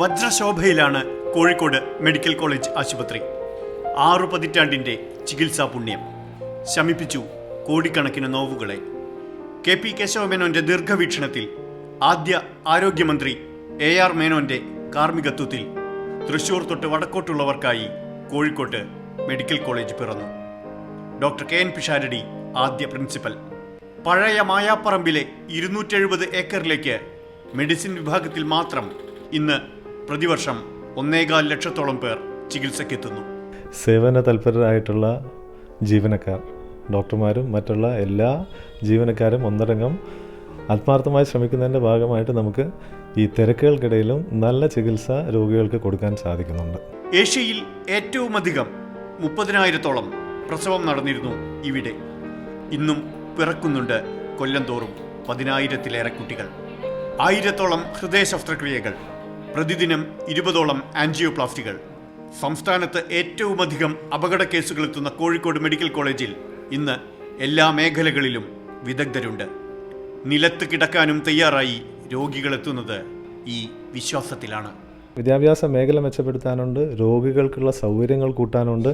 വജ്രശോഭയിലാണ് Kozhikode medical college ആശുപത്രി. 6 പതിറ്റാണ്ടിൻ്റെ ചികിത്സാ പുണ്യം ശമിപ്പിച്ചു കോടിക്കണക്കിന് നോവുകളെ. KP കേശവമേനോന്റെ ദീർഘവീക്ഷണത്തിൽ ആദ്യ ആരോഗ്യമന്ത്രി AR മേനോന്റെ കാർമ്മികത്വത്തിൽ തൃശൂർ തൊട്ട് വടക്കോട്ടുള്ളവർക്കായി കോഴിക്കോട്ട് മെഡിക്കൽ കോളേജ് പിറന്നു. ഡോക്ടർ KN പിഷാരടി ആദ്യ പ്രിൻസിപ്പൽ. പഴയ മായാപ്പറമ്പിലെ 270 ഏക്കറിലേക്ക് മെഡിസിൻ വിഭാഗത്തിൽ മാത്രം ഇന്ന് പ്രതിവർഷം 1.25 ലക്ഷത്തോളം പേർ ചികിത്സയ്ക്കെത്തുന്നു. സേവന തൽപരരായിട്ടുള്ള ജീവനക്കാർ, ഡോക്ടർമാരും മറ്റുള്ള എല്ലാ ജീവനക്കാരും ഒന്നടങ്കം ആത്മാർത്ഥമായി ശ്രമിക്കുന്നതിൻ്റെ ഭാഗമായിട്ട് നമുക്ക് ഈ തിരക്കുകൾക്കിടയിലും നല്ല ചികിത്സ രോഗികൾക്ക് കൊടുക്കാൻ സാധിക്കുന്നുണ്ട്. ഏഷ്യയിൽ ഏറ്റവും അധികം 30,000-ഓളം പ്രസവം നടന്നിരുന്നു ഇവിടെ. ഇന്നും പിറക്കുന്നുണ്ട് കൊല്ലം തോറും 10,000-ലേറെ കുട്ടികൾ. 1000-ഓളം ഹൃദയ ശസ്ത്രക്രിയകൾ, പ്രതിദിനം 20-ഓളം ആൻജിയോപ്ലാസ്റ്റികൾ. സംസ്ഥാനത്ത് ഏറ്റവുമധികം അപകട കേസുകൾ എത്തുന്ന കോഴിക്കോട് മെഡിക്കൽ കോളേജിൽ ഇന്ന് എല്ലാ മേഖലകളിലും വിദഗ്ധരുണ്ട്. നിലത്ത് കിടക്കാനും തയ്യാറായി രോഗികളെത്തുന്നത് ഈ വിശ്വാസത്തിലാണ്. വിദ്യാഭ്യാസ മേഖല മെച്ചപ്പെടുത്താനുണ്ട്, രോഗികൾക്കുള്ള സൗകര്യങ്ങൾ കൂട്ടാനുണ്ട്,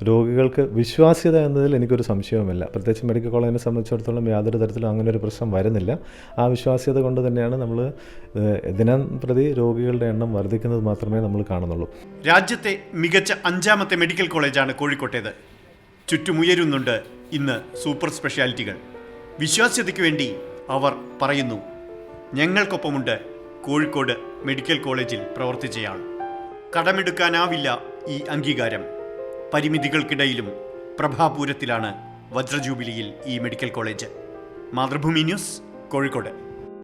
രോഗികൾക്ക് വിശ്വാസ്യത എന്നതിൽ എനിക്കൊരു സംശയവുമില്ല. പ്രത്യേകിച്ച് മെഡിക്കൽ കോളേജിനെ സംബന്ധിച്ചിടത്തോളം യാതൊരു തരത്തിലും അങ്ങനെ ഒരു പ്രശ്നം വരുന്നില്ല. ആ വിശ്വാസ്യത കൊണ്ട് തന്നെയാണ് നമ്മൾ ദിനം പ്രതി രോഗികളുടെ എണ്ണം വർദ്ധിക്കുന്നത് മാത്രമേ നമ്മൾ കാണുന്നുള്ളൂ. രാജ്യത്തെ മികച്ച 5ാമത്തെ മെഡിക്കൽ കോളേജാണ് കോഴിക്കോട്ടേത്. ചുറ്റുമുയരുന്നുണ്ട് ഇന്ന് സൂപ്പർ സ്പെഷ്യാലിറ്റികൾ. വിശ്വാസ്യതയ്ക്ക് വേണ്ടി അവർ പറയുന്നു, ഞങ്ങൾക്കൊപ്പമുണ്ട് കോഴിക്കോട് മെഡിക്കൽ കോളേജിൽ പ്രവർത്തിച്ചയാൾ. കടമെടുക്കാനാവില്ല ഈ അംഗീകാരം. പരിമിതികൾക്കിടയിലും പ്രഭാപൂരത്തിലാണ് വജ്രജൂബിലിയിൽ ഈ medical college. Mathrubhumi news, Kozhikode.